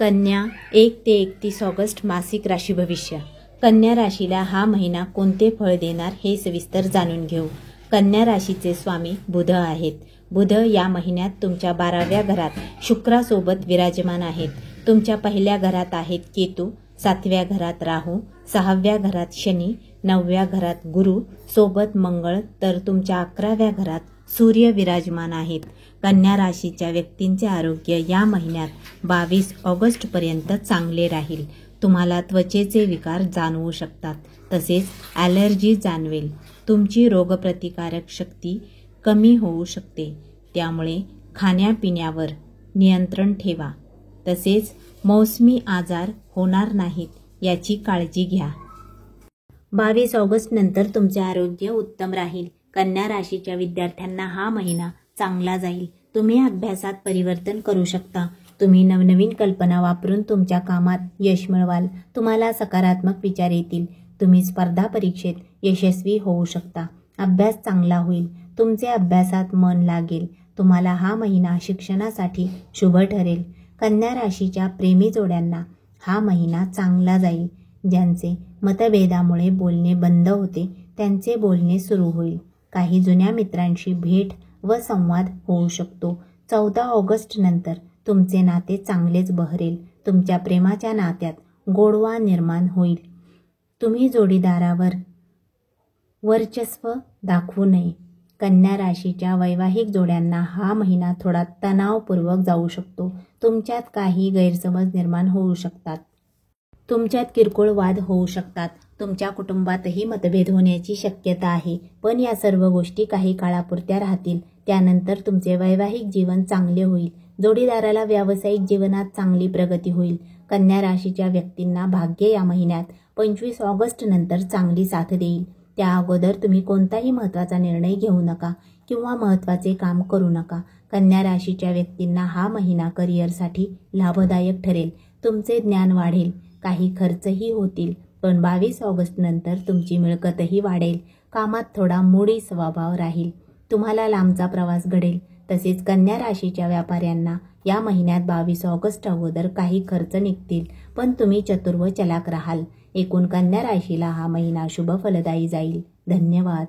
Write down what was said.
कन्या 1 ते 31 ऑगस्ट मासिक राशी भविष्य. कन्या राशीला हा महिना कोणते फळ देणार हे सविस्तर जाणून घेऊ. कन्या राशीचे स्वामी बुध आहेत. बुध या महिन्यात तुमच्या 12व्या घरात शुक्रासोबत विराजमान आहेत. तुमच्या पहिल्या घरात आहेत केतू, 7व्या घरात राहू, 6व्या घरात शनी, 9व्या घरात गुरु सोबत मंगळ, तर तुमच्या 11व्या घरात सूर्य विराजमान आहेत. कन्या राशीच्या व्यक्तींचे आरोग्य या महिन्यात 22 ऑगस्टपर्यंत चांगले राहील. तुम्हाला त्वचेचे विकार जाणवू शकतात, तसेच ॲलर्जी जाणवेल. तुमची रोगप्रतिकारक शक्ती कमी होऊ शकते, त्यामुळे खाण्यापिण्यावर नियंत्रण ठेवा. तसेच मौसमी आजार होणार नाहीत याची काळजी घ्या. 22 ऑगस्ट नंतर तुमचे आरोग्य उत्तम राहील. कन्या राशीच्या विद्यार्थ्यांना हा महिना चांगला जाईल. तुम्ही अभ्यासात परिवर्तन करू शकता. तुम्ही नवनवीन कल्पना वापरून तुमच्या कामात यश मिळवाल. तुम्हाला सकारात्मक विचार येतील. तुम्ही स्पर्धा परीक्षेत यशस्वी होऊ शकता. अभ्यास चांगला होईल. तुमचे अभ्यासात मन लागेल. तुम्हाला हा महिना शिक्षणासाठी शुभ ठरेल. कन्या राशीच्या प्रेमी जोड्यांना हा महिना चांगला जाईल. ज्यांचे मतभेदामुळे बोलणे बंद होते त्यांचे बोलणे सुरू होईल. काही जुन्या मित्रांशी भेट व संवाद होऊ शकतो. 14 ऑगस्ट नंतर तुमचे नाते चांगलेच बहरेल. तुमच्या प्रेमाच्या नात्यात गोडवा निर्माण होईल. तुम्ही जोडीदारावर वर्चस्व दाखवू नये. कन्या राशीच्या वैवाहिक जोड्यांना हा महिना थोडा तणावपूर्वक जाऊ शकतो. तुमच्यात काही गैरसमज निर्माण होऊ शकतात. तुमच्यात किरकोळ वाद होऊ शकतात. तुमच्या कुटुंबातही मतभेद होण्याची शक्यता आहे. पण या सर्व गोष्टी काही काळापुरत्या राहतील. त्यानंतर तुमचे वैवाहिक जीवन चांगले होईल. जोडीदाराला व्यावसायिक जीवनात चांगली प्रगती होईल. कन्या राशीच्या व्यक्तींना भाग्य या महिन्यात 25 ऑगस्ट नंतर चांगली साथ देईल. त्या अगोदर तुम्ही कोणताही महत्त्वाचा निर्णय घेऊ नका किंवा महत्त्वाचे काम करू नका. कन्या राशीच्या व्यक्तींना हा महिना करिअरसाठी लाभदायक ठरेल. तुमचे ज्ञान वाढेल. काही खर्चही होतील, पण 22 ऑगस्ट नंतर तुमची मिळकतही वाढेल. कामात थोडा मूडी स्वभाव राहील. तुम्हाला लांबचा प्रवास घडेल. तसेच कन्या राशीच्या व्यापाऱ्यांना या महिन्यात 22 ऑगस्ट अगोदर काही खर्च निघतील, पण तुम्ही चतुर व चलाक राहाल. एकूण कन्या राशीला हा महिना शुभ फलदायी जाईल. धन्यवाद.